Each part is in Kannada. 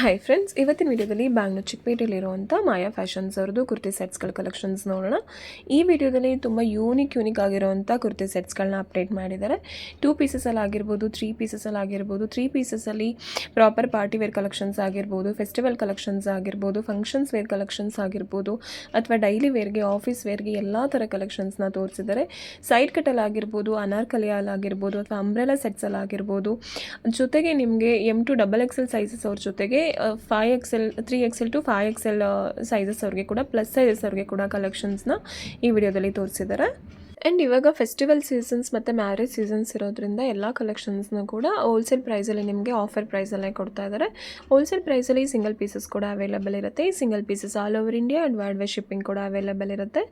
ಹಾಯ್ ಫ್ರೆಂಡ್ಸ್, ಇವತ್ತಿನ ವಿಡಿಯೋದಲ್ಲಿ ಬ್ಯಾಂಗ್ಳೂರ್ ಚಿಕ್ಕಪೇಟೆಯಲ್ಲಿರುವಂಥ ಮಾಯಾ ಫ್ಯಾಷನ್ಸ್ ಅವ್ರದ್ದು ಕುರ್ತಿ ಸೆಟ್ಸ್ಗಳ ಕಲೆಕ್ಷನ್ಸ್ ನೋಡೋಣ. ಈ ವಿಡಿಯೋದಲ್ಲಿ ತುಂಬ ಯೂನಿಕ್ ಆಗಿರುವಂಥ ಕುರ್ತಿ ಸೆಟ್ಸ್ಗಳನ್ನ ಅಪ್ಡೇಟ್ ಮಾಡಿದ್ದಾರೆ. 2 ಪೀಸಸಲ್ಲಿ ಆಗಿರ್ಬೋದು, 3 ಪೀಸಸಲ್ಲಿ ಆಗಿರ್ಬೋದು. 3 ಪೀಸಸಲ್ಲಿ ಪ್ರಾಪರ್ ಪಾರ್ಟಿ ವೇರ್ ಕಲೆಕ್ಷನ್ಸ್ ಆಗಿರ್ಬೋದು, ಫೆಸ್ಟಿವಲ್ ಕಲೆಕ್ಷನ್ಸ್ ಆಗಿರ್ಬೋದು, ಫಂಕ್ಷನ್ಸ್ ವೇರ್ ಕಲೆಕ್ಷನ್ಸ್ ಆಗಿರ್ಬೋದು, ಅಥವಾ ಡೈಲಿ ವೇರ್ಗೆ, ಆಫೀಸ್ ವೇರ್ಗೆ ಎಲ್ಲ ಥರ ಕಲೆಕ್ಷನ್ಸ್ನ ತೋರಿಸಿದ್ದಾರೆ. ಸೈಡ್ ಕಟ್ಟಲ್ಲಿ ಆಗಿರ್ಬೋದು, ಅನಾರ್ಕಲಿಯಲ್ಲಿ ಆಗಿರ್ಬೋದು, ಅಥವಾ ಅಂಬ್ರೆಲಾ ಸೆಟ್ಸಲ್ಲಿ ಆಗಿರ್ಬೋದು. ಜೊತೆಗೆ ನಿಮಗೆ M to XXL ಸೈಜಸ್ ಅವ್ರ ಜೊತೆಗೆ 5XL 3XL to 5XL sizes ಅವ್ರಿಗೆ ಕೂಡ, ಪ್ಲಸ್ ಸೈಜಸ್ ಅವ್ರಿಗೆ ಕೂಡ ಕಲೆಕ್ಷನ್ಸ್ನ ಈ ವಿಡಿಯೋದಲ್ಲಿ ತೋರಿಸಿದ್ದಾರೆ. ಆ್ಯಂಡ್ ಇವಾಗ ಫೆಸ್ಟಿವಲ್ ಸೀಸನ್ಸ್ ಮತ್ತು ಮ್ಯಾರೇಜ್ ಸೀಸನ್ಸ್ ಇರೋದ್ರಿಂದ ಎಲ್ಲ ಕಲೆಕ್ಷನ್ಸ್ನೂ ಕೂಡ ಹೋಲ್ಸೇಲ್ ಪ್ರೈಸಲ್ಲಿ ನಿಮಗೆ ಆಫರ್ ಪ್ರೈಸಲ್ಲೇ ಕೊಡ್ತಾ ಇದ್ದಾರೆ. ಹೋಲ್ಸೇಲ್ ಪ್ರೈಸಲ್ಲಿ ಸಿಂಗಲ್ ಪೀಸಸ್ ಕೂಡ ಅವೈಲೇಬಲ್ ಇರುತ್ತೆ. ಈ single pieces all over India and world wide shipping ಕೂಡ ಅವೈಲೇಬಲ್ ಇರುತ್ತೆ.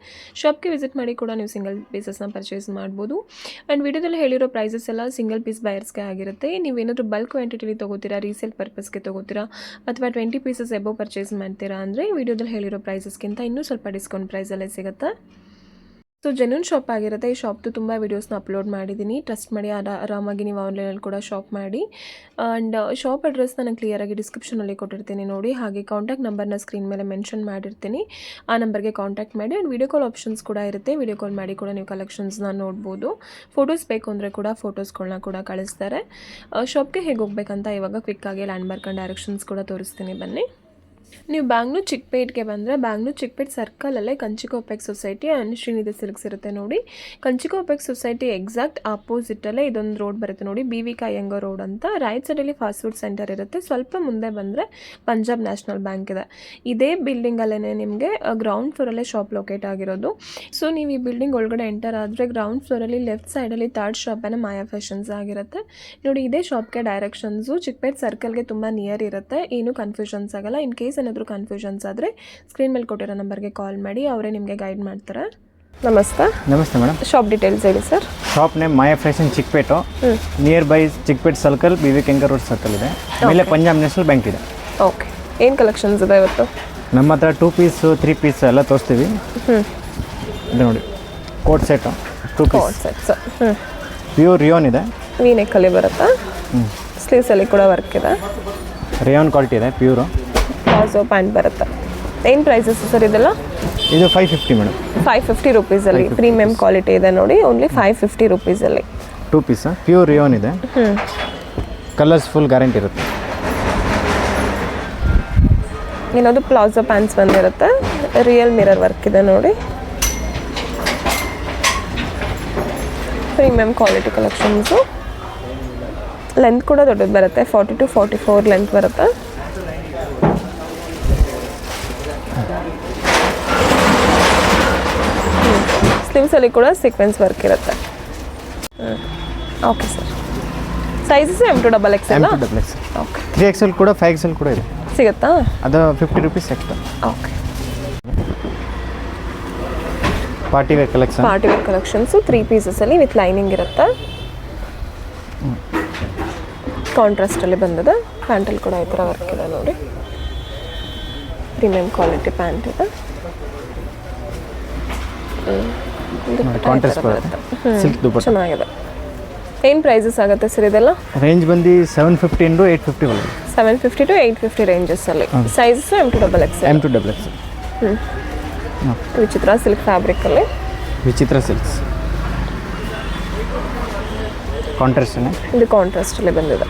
ಶಾಪ್ಗೆ ವಿಸಿಟ್ ಮಾಡಿ ಕೂಡ ನೀವು ಸಿಂಗಲ್ ಪೀಸಸ್ನ ಪರ್ಚೇಸ್ ಮಾಡ್ಬೋದು. ಆ್ಯಂಡ್ ವಿಡಿಯೋದಲ್ಲಿ ಹೇಳಿರೋ ಪ್ರೈಸಸ್ ಎಲ್ಲ ಸಿಂಗಲ್ ಪೀಸ್ ಬಯರ್ಸ್ಗೆ ಆಗಿರುತ್ತೆ. ನೀವೇನಾದರೂ ಬಲ್ಕ್ ಕ್ವಾಂಟಿಟಿಲಿ ತೊಗೋತೀರಾ, ರೀಸೇಲ್ ಪರ್ಪಸ್ಗೆ ತೊಗೋತೀರಾ, ಅಥವಾ 20 ಪೀಸಸ್ ಎಬೋ ಪರ್ಚೇಸ್ ಮಾಡ್ತೀರಾ ಅಂದರೆ ವಿಡಿಯೋದಲ್ಲಿ ಹೇಳಿರೋ ಪ್ರೈಸಸ್ಗಿಂತ ಇನ್ನೂ ಸ್ವಲ್ಪ ಡಿಸ್ಕೌಂಟ್ ಪ್ರೈಸಲ್ಲೇ ಸಿಗುತ್ತೆ. ಸೊ ಜೆನ್ಯೂನ್ ಶಾಪ್ ಆಗಿರುತ್ತೆ. ಈ ಶಾಪ್ದು ತುಂಬ ವೀಡಿಯೋಸ್ನ ಅಪ್ಲೋಡ್ ಮಾಡಿದ್ದೀನಿ. ಟ್ರಸ್ಟ್ ಮಾಡಿ ಆರಾಮಾಗಿ ನೀವು ಆನ್ಲೈನಲ್ಲಿ ಕೂಡ ಶಾಪ್ ಮಾಡಿ. ಆ್ಯಂಡ್ ಶಾಪ್ ಅಡ್ರೆಸ್ನ ನಾನು ಕ್ಲಿಯರಾಗಿ ಡಿಸ್ಕ್ರಿಪ್ಷನಲ್ಲಿ ಕೊಟ್ಟಿರ್ತೀನಿ ನೋಡಿ. ಹಾಗೆ ಕಾಂಟ್ಯಾಕ್ಟ್ ನಂಬರ್ನ ಸ್ಕ್ರೀನ್ ಮೇಲೆ ಮೆನ್ಷನ್ ಮಾಡಿರ್ತೀನಿ. ಆ ನಂಬರ್ಗೆ ಕಾಂಟ್ಯಾಕ್ಟ್ ಮಾಡಿ. ಆ್ಯಂಡ್ ವಿಡಿಯೋ ಕಾಲ್ ಆಪ್ಷನ್ಸ್ ಕೂಡ ಇರುತ್ತೆ. ವಿಡಿಯೋ ಕಾಲ್ ಮಾಡಿ ಕೂಡ ನೀವು ಕಲೆಕ್ಷನ್ಸ್ನ ನೋಡ್ಬೋದು. ಫೋಟೋಸ್ ಬೇಕು ಅಂದರೆ ಕೂಡ ಫೋಟೋಸ್ಗಳನ್ನ ಕೂಡ ಕಳಿಸ್ತಾರೆ. ಶಾಪ್ಗೆ ಹೇಗೆ ಹೋಗ್ಬೇಕಂತ ಇವಾಗ ಕ್ವಿಕ್ಕಾಗಿ ಲ್ಯಾಂಡ್ ಮಾರ್ಕ್ ಆ್ಯಂಡ್ ಡೈರೆಕ್ಷನ್ಸ್ ಕೂಡ ತೋರಿಸ್ತೀನಿ, ಬನ್ನಿ. ನೀವು ಬ್ಯಾಂಗ್ಳೂರ್ ಚಿಕ್ಕಪೇಟ್ಗೆ ಬಂದರೆ ಬ್ಯಾಂಗ್ಳೂರ್ ಚಿಕ್ಕಪೇಟ್ ಸರ್ಕಲಲ್ಲೇ Kanchicopex society and Shrinidhi silks ಇರುತ್ತೆ ನೋಡಿ. ಕಂಚಿಕೋಪೆಕ್ಸ್ ಸೊಸೈಟಿ ಎಕ್ಸಾಕ್ಟ್ ಆಪೋಸಿಟಲ್ಲೇ ಇದೊಂದು ರೋಡ್ ಬರುತ್ತೆ ನೋಡಿ, BV ಕಾಯಂಗ ರೋಡ್ ಅಂತ. ರೈಟ್ ಸೈಡಲ್ಲಿ ಫಾಸ್ಟ್ ಫುಡ್ ಸೆಂಟರ್ ಇರುತ್ತೆ. ಸ್ವಲ್ಪ ಮುಂದೆ ಬಂದರೆ ಪಂಜಾಬ್ ನ್ಯಾಷನಲ್ ಬ್ಯಾಂಕ್ ಇದೆ. ಇದೇ ಬಿಲ್ಡಿಂಗಲ್ಲೇ ನಿಮಗೆ ಗ್ರೌಂಡ್ ಫ್ಲೋರಲ್ಲೇ ಶಾಪ್ ಲೊಕೇಟ್ ಆಗಿರೋದು. ಸೊ ನೀವು ಈ ಬಿಲ್ಡಿಂಗ್ ಒಳಗಡೆ ಎಂಟರ್ ಆದರೆ ಗ್ರೌಂಡ್ ಫ್ಲೋರಲ್ಲಿ ಲೆಫ್ಟ್ ಸೈಡಲ್ಲಿ ಥರ್ಡ್ ಶಾಪನ್ನು ಮಾಯಾ ಫ್ಯಾಷನ್ಸ್ ಆಗಿರುತ್ತೆ ನೋಡಿ. ಇದೇ ಶಾಪ್ಗೆ ಡೈರೆಕ್ಷನ್ಸು ಚಿಕ್ಕಪೇಟ್ ಸರ್ಕಲ್ಗೆ ತುಂಬ ನಿಯರ್ ಇರುತ್ತೆ. ಏನೂ ಕನ್ಫ್ಯೂಷನ್ಸ್ ಆಗಲ್ಲ. ಇನ್ ಕೇಸ್ ಏನಾದರೂ ಕನ್ಫ್ಯೂಷನ್ಸ್ ಆದರೆ ಸ್ಕ್ರೀನ್ ಮೇಲೆ ಕೊಟ್ಟಿರೋ ನಂಬರ್ಗೆ ಕಾಲ್ ಮಾಡಿ, ಅವರೇ ನಿಮಗೆ ಗೈಡ್ ಮಾಡ್ತಾರೆ. ನಮಸ್ತೆ ಮೇಡಮ್. ಶಾಪ್ ಡೀಟೇಲ್ಸ್ ಹೇಳಿ sir. Shop name Maya fashion Chickpet, near by Chickpet circle, BV ಕಾಯಂಗ ರೋಡ್ ಸರ್ಕಲ್ ಇದೆ. ಆಮೇಲೆ ಪಂಜಾಬ್ ನ್ಯಾಷನಲ್ ಬ್ಯಾಂಕ್ ಇದೆ. ಓಕೆ, ಏನು ಕಲೆಕ್ಷನ್ಸ್ ಇದೆ ಇವತ್ತು? ನಮ್ಮ ಹತ್ರ 2 ಪೀಸ್ 3 ಪೀಸ್ ಎಲ್ಲ ತೋರಿಸ್ತೀವಿ. ಇದು ನೋಡಿ, coat set 2 piece sets. Pure rayon ಇದೆ. ವೀನೆಕ್ಕಲ್ಲಿ ಬರುತ್ತಾ? ಸ್ಲೀವ್ಸಲ್ಲಿ ಕೂಡ ವರ್ಕ್ ಇದೆ. ರಿಯೋನ್ ಕ್ವಾಲಿಟಿ ಇದೆ, ಪ್ಯೂರು. ಪ್ಲಾಜೋ ಪ್ಯಾಂಟ್ ಬರುತ್ತೆ. ಏನು ಪ್ರೈಸಸ್ ಸರ್ ಇದೆಲ್ಲ? ಇದು 550 ಮೇಡಮ್. 550 ರುಪೀಸಲ್ಲಿ ಪ್ರೀಮಿಯಂ ಕ್ವಾಲಿಟಿ ಇದೆ ನೋಡಿ. ಓನ್ಲಿ 550 ರುಪೀಸಲ್ಲಿ 2 ಪೀಸ್ ಪ್ಯೂರ್ ರಿಯೋನ್ ಇದೆ. ಕಲರ್ಸ್ ಫುಲ್ ಗ್ಯಾರಂಟಿ ಇರುತ್ತೆ. ಏನದು ಪ್ಲಾಜೋ ಪ್ಯಾಂಟ್ಸ್ ಬಂದಿರುತ್ತೆ. ರಿಯಲ್ ಮಿರರ್ ವರ್ಕ್ ಇದೆ ನೋಡಿ. Premium quality collections. ಲೆಂತ್ ಕೂಡ ದೊಡ್ಡದು ಬರುತ್ತೆ. 40 to 44 ಲೆಂತ್ ಬರುತ್ತೆ. ಸ್ಲೀವ್ಸಲ್ಲಿ ಕೂಡ ಸೀಕ್ವೆನ್ಸ್ ವರ್ಕ್ ಇರುತ್ತೆ. Okay sir. Sizes M to XXL. Okay. 3XL ಕೂಡ 5XL ಕೂಡ ಇದೆ. ಸಿಗುತ್ತಾ? ಅದು 50 rupees extra. Okay. Party wear collections 3 ಪೀಸಸಲ್ಲಿ ವಿತ್ ಲೈನಿಂಗ್ ಇರುತ್ತೆ. ಕಾಂಟ್ರಾಸ್ಟಲ್ಲಿ ಬಂದಿದೆ. ಪ್ಯಾಂಟಲ್ಲಿ ಕೂಡ ಈ ಥರ ವರ್ಕ್ ಇದೆ ನೋಡಿ. ಪ್ರೀಮಿಯಂ ಕ್ವಾಲಿಟಿ ಪ್ಯಾಂಟ್ ಇದೆ. ಚೆನ್ನಾಗಿದೆ. ಏನು ಪ್ರೈಸಸ್ ಆಗುತ್ತೆ ಸರ್ ಇದೆಲ್ಲ? ರೇಂಜ್ ಬಂದು 750 to 850 ಒಳಗೆ. 750 to 850 ರೇಂಜಸ್ಸಲ್ಲಿ. Sizes M to XXL. Vichitra silk ಫ್ಯಾಬ್ರಿಕಲ್ಲಿ. Vichitra silks contrast. ಇದು ಕಾಂಟ್ರಾಸ್ಟಲ್ಲಿ ಬಂದಿದೆ.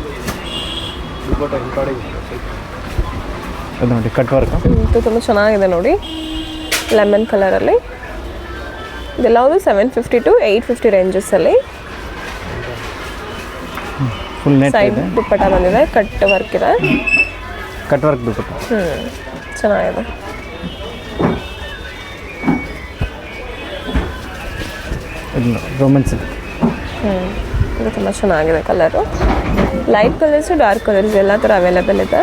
ಅದು ನೋಡಿ, ಕಟ್ ವರ್ಕ್. ಇದು ತುಂಬ ಚೆನ್ನಾಗಿದೆ ನೋಡಿ, ಲೆಮನ್ ಕಲರಲ್ಲಿ. ಇದೆಲ್ಲವುದು 750 to 850 ರೇಂಜಸ್ಸಲ್ಲಿ. ಫುಲ್ ನೆಟ್ ಸೈಡ್ ದುಪ್ಪಟ್ಟ ಬಂದಿದೆ. ಕಟ್ ವರ್ಕ್ ಇದೆ. ಕಟ್ ವರ್ಕ್ ದುಪ್ಪಟ್ಟ. ಚೆನ್ನಾಗಿದೆ. Roman silk. ಇದು ತುಂಬ ಚೆನ್ನಾಗಿದೆ colour. Light colours, dark colours ಎಲ್ಲ ಥರ ಅವೈಲೇಬಲ್ ಇದೆ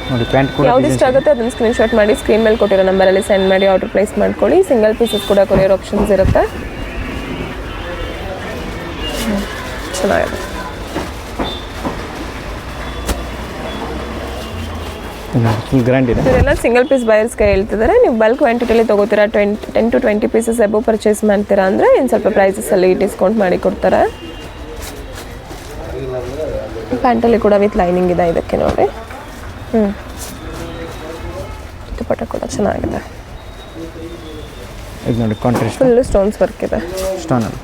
ನೋಡಿ. ಪ್ಯಾಂಟ್ ಕೂಡ ಯಾವ್ದು ಇಷ್ಟ ಆಗುತ್ತೆ ಅದನ್ನು ಸ್ಕ್ರೀನ್ಶಾಟ್ ಮಾಡಿ ಸ್ಕ್ರೀನ್ ಮೇಲೆ ಕೊಟ್ಟಿರೋ ನಂಬರಲ್ಲಿ ಸೆಂಡ್ ಮಾಡಿ ಆರ್ಡರ್ ಪ್ಲೇಸ್ ಮಾಡ್ಕೊಳ್ಳಿ. ಸಿಂಗಲ್ ಪೀಸಸ್ ಕೂಡ ಕೊರಿಯರ್ ಆಪ್ಷನ್ಸ್ ಇರುತ್ತೆ. ಚೆನ್ನಾಗಿದೆ. ಫುಲ್ ಗ್ರ್ಯಾಂಡ್ ಇದೆ. ಇದೆಲ್ಲ ಸಿಂಗಲ್ ಪೀಸ್ ಬಯರ್ಸ್ಗೆ ಹೇಳ್ತಿದ್ದಾರೆ. ನೀವು ಬಲ್ಕ್ ಕ್ವಾಂಟಿಟಿಲಿ ತೊಗೋತೀರಾ, 10 to 20 ಪೀಸಸ್ ಎಬೋ ಪರ್ಚೇಸ್ ಮಾಡ್ತೀರಾ ಅಂದರೆ ಇನ್ನು ಸ್ವಲ್ಪ ಪ್ರೈಸಸಲ್ಲಿ ಡಿಸ್ಕೌಂಟ್ ಮಾಡಿ ಕೊಡ್ತಾರೆ. ಪ್ಯಾಂಟಲ್ಲಿ ಕೂಡ ವಿತ್ ಲೈನಿಂಗ್ ಇದೆ ಇದಕ್ಕೆ ನೋಡಿ. ದುಪ್ಪಟ್ಟ ಕೂಡ ಚೆನ್ನಾಗಿದೆ. ಇದು ನೋಡಿ ಕಾಂಟ್ರಾಸ್ಟ್ ಫುಲ್ ಸ್ಟೋನ್ಸ್ ವರ್ಕ್ ಇದೆ. ಸ್ಟೋನ್ ಅದು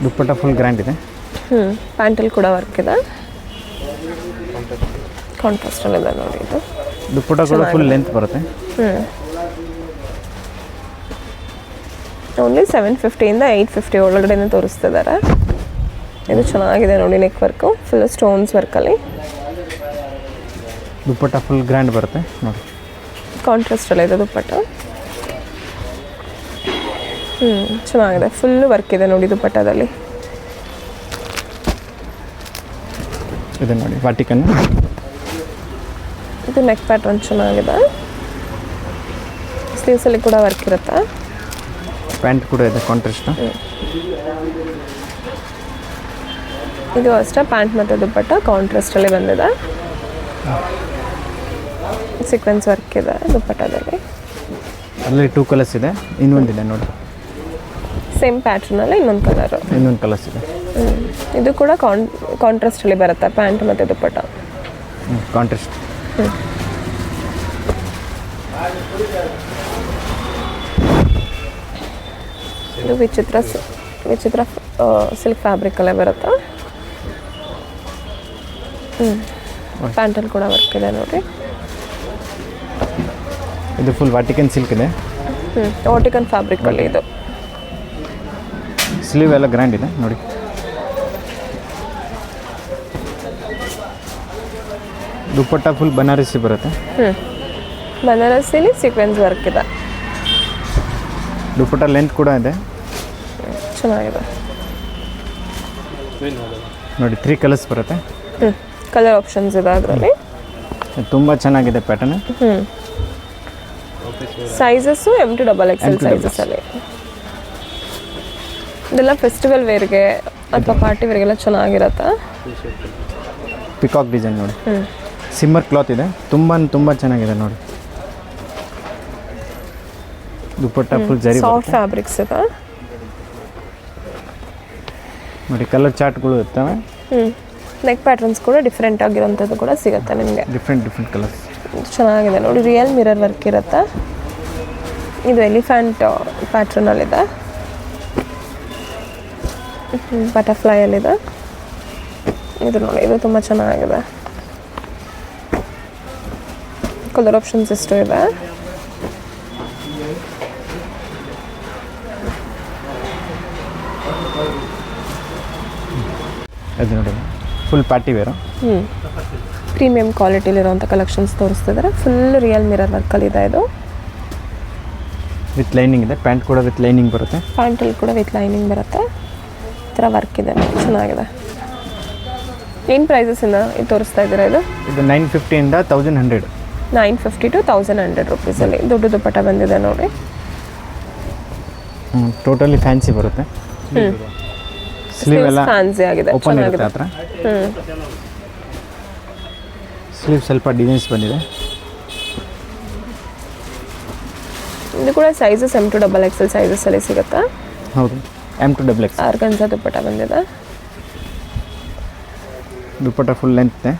ದುಪ್ಪಟ್ಟ ಫುಲ್ ಗ್ರ್ಯಾಂಡ್ ಇದೆ. ಪ್ಯಾಂಟಲ್ಲಿ ಕೂಡ ವರ್ಕ್ ಇದೆ. ಕಾಂಟ್ರಾಸ್ಟಲ್ಲಿದೆ ನೋಡಿ ಇದು. ದುಪ್ಪಟ್ಟ ಕೂಡ ಫುಲ್ ಲೆಂತ್ ಬರುತ್ತೆ. ಓನ್ಲಿ 750ಇಂದ 850 ಒಳಗಡೆನೇ ತೋರಿಸ್ತಿದ್ದಾರೆ. ಇದು ಚೆನ್ನಾಗಿದೆ ನೋಡಿ, ನೆಕ್ ವರ್ಕು ಫುಲ್ ಸ್ಟೋನ್ಸ್ ವರ್ಕಲ್ಲಿ. ದುಪ್ಪಟ್ಟ ಫುಲ್ ಗ್ರ್ಯಾಂಡ್ ಬರುತ್ತೆ ನೋಡಿ. ಕಾಂಟ್ರಾಸ್ಟಲ್ಲಿ ಇದೆ ದುಪ್ಪಟ್ಟ. ಚೆನ್ನಾಗಿದೆ, ಫುಲ್ ವರ್ಕ್ ಇದೆ ನೋಡಿ ದುಪ್ಪಟ್ಟದಲ್ಲಿ. ಇದು ನೋಡಿ ವಾಟಿಕನ್. ಇದು ನೆಕ್ ಪ್ಯಾಟ್ರನ್ ಚೆನ್ನಾಗಿದೆ. ಸ್ಲೀವ್ಸಲ್ಲಿ ಕೂಡ ವರ್ಕ್ ಇರುತ್ತೆ. ಪ್ಯಾಂಟ್ ಕೂಡ ಇದೆ ಕಾಂಟ್ರಾಸ್ಟ್. ಇದು ಅಷ್ಟೇ, ಪ್ಯಾಂಟ್ ಮತ್ತು ದುಪ್ಪಟ್ಟ ಕಾಂಟ್ರಾಸ್ಟಲ್ಲಿ ಬಂದಿದೆ. ಸೀಕ್ವೆನ್ಸ್ ವರ್ಕ್ ಇದೆ ದುಪ್ಪಟ್ಟದಲ್ಲಿ. ಅಲ್ಲಿ 2 ಕಲರ್ಸ್ ಇದೆ, ಇನ್ನೊಂದಿದೆ ನೋಡಿ. ಸೇಮ್ ಪ್ಯಾಟ್ರನಲ್ಲಿ ಇನ್ನೊಂದು ಕಲರ್ಸ್ ಇದೆ. ಇದು ಕೂಡ ಕಾಂಟ್ರಾಸ್ಟಲ್ಲಿ ಬರುತ್ತೆ, ಪ್ಯಾಂಟ್ ಮತ್ತು ದುಪ್ಪಟ್ಟ ಕಾಂಟ್ರಾಸ್ಟ್. ಇದು ವಿಚಿತ್ರ ಸಿಲ್ಕ್ ಫ್ಯಾಬ್ರಿಕಲ್ಲೇ ಬರುತ್ತೆ. ಪ್ಯಾಂಟಲ್ಲಿ ಕೂಡ ವರ್ಕ್ ಇದೆ ನೋಡಿ. ಇದು ಫುಲ್ ವಾಟಿಕನ್ ಸಿಲ್ಕ್ ಇದೆ. ವಾಟಿಕನ್ ಫ್ಯಾಬ್ರಿಕಲ್ಲಿ ಇದು. ಸ್ಲೀವ್ ಎಲ್ಲ ಗ್ರ್ಯಾಂಡ್ ಇದೆ ನೋಡಿ. ದುಪ್ಪಟ್ಟ ಫುಲ್ ಬನಾರಸಿ ಬರುತ್ತೆ. ಬನಾರಸಿಲಿ ಸೀಕ್ವೆನ್ಸ್ ವರ್ಕ್ ಇದೆ. ದುಪ್ಪಟ್ಟ ಲೆಂತ್ ಕೂಡ ಇದೆ. ಚೆನ್ನಾಗಿದೆ ನೋಡಿ. 3 ಕಲರ್ಸ್ ಬರುತ್ತೆ. ಕಲರ್ ಆಪ್ಷನ್ಸ್ ಇದೆ ಅದರಲ್ಲಿ. ತುಂಬ ಚೆನ್ನಾಗಿದೆ ಪ್ಯಾಟರ್ನ್. Sizes M2XXL ಸೈಜಸ್ಸಲ್ಲಿ. ಇದೆಲ್ಲ ಫೆಸ್ಟಿವಲ್ ವೇರ್ಗೆ ಅಥವಾ ಪಾರ್ಟಿ ವೇರ್ಗೆಲ್ಲ ಚೆನ್ನಾಗಿರತ್ತೆ. ಪಿಕಾಕ್ ಡಿಸೈನ್ ನೋಡಿ. ಸಿಮ್ಮರ್ ಕ್ಲಾತ್ ಇದೆ, ತುಂಬ ಚೆನ್ನಾಗಿದೆ ನೋಡಿ. ದುಪ್ಪಟ್ಟ ಫುಲ್ ಜರಿ ಸಾಫ್ಟ್ ಫ್ಯಾಬ್ರಿಕ್ಸ್ ಇದೆ ನೋಡಿ. ಕಲರ್ ಚಾರ್ಟ್ಗಳು ಇರ್ತವೆ. ನೆಕ್ ಪ್ಯಾಟರ್ನ್ಸ್ ಕೂಡ ಡಿಫ್ರೆಂಟ್ ಆಗಿರೋಂಥದ್ದು ಕೂಡ ಸಿಗುತ್ತೆ ನಿಮಗೆ. ಡಿಫ್ರೆಂಟ್ ಕಲರ್ಸ್ ಚೆನ್ನಾಗಿದೆ ನೋಡಿ. ರಿಯಲ್ ಮಿರರ್ ವರ್ಕ್ ಇರುತ್ತೆ. ಇದು ಎಲಿಫೆಂಟ್ ಪ್ಯಾಟ್ರನಲ್ಲಿದೆ. ಬಟರ್ಫ್ಲೈಯಲ್ಲಿದೆ. ಇದು ನೋಡಿ, ಇದು ತುಂಬ ಚೆನ್ನಾಗಿದೆ. ಕಲರ್ ಆಪ್ಷನ್ಸ್ ಎಷ್ಟು ಇದೆ. ಅದು ನೋಡಿ ಫುಲ್ ಪಾರ್ಟಿ ವೇರು. ಪ್ರೀಮಿಯಂ ಕ್ವಾಲಿಟಿಲಿರೋಂಥ ಕಲೆಕ್ಷನ್ಸ್ ತೋರಿಸ್ತಿದ್ದಾರೆ. ಫುಲ್ ರಿಯಲ್ ಮಿರರ್ ವರ್ಕಲ್ಲಿದೆ ಇದು. ವಿತ್ ಲೈನಿಂಗ್ ಇದೆ. ಪ್ಯಾಂಟ್ ಕೂಡ ವಿತ್ ಲೈನಿಂಗ್ ಬರುತ್ತೆ. ಪ್ಯಾಂಟಲ್ಲಿ ಕೂಡ ವಿತ್ ಲೈನಿಂಗ್ ಬರುತ್ತೆ. ಈ ಥರ ವರ್ಕ್ ಇದೆ, ಚೆನ್ನಾಗಿದೆ. ಏನು ಪ್ರೈಸಸ್ಸಿಂದ ಇದು ತೋರಿಸ್ತಾ ಇದ್ದೀರಾ? ಇದು 950ಇಂದ 1100. 950 to 1100 ರುಪೀಸಲ್ಲಿ ದೊಡ್ಡ ದುಪ್ಪಟ್ಟ ಬಂದಿದೆ ನೋಡಿ. ಟೋಟಲಿ ಫ್ಯಾನ್ಸಿ ಬರುತ್ತೆ. ಸ್ಲೀವ್ ಎಲ್ಲ ಫ್ಯಾನ್ಸಿ ಆಗಿದೆ, ಓಪನ್ ಇರುತ್ತೆ ಹತ್ರ. ಸ್ಲೀವ್ ಸ್ವಲ್ಪ ಡಿಸೈನ್ಸ್ ಬಂದಿದೆ. ಇದು ಕೂಡ ಸೈಜಸ್ M2XXL ಸೈಜಸ್ಸಲ್ಲಿ ಸಿಗುತ್ತಾ? ಹೌದು, M2XX. ಆರ್ಗನ್ಸಾ ದುಪ್ಪಟ್ಟ ಬಂದಿದೆ. ದುಪ್ಪಟ್ಟ ಫುಲ್ ಲೆಂತ್ ಇದೆ.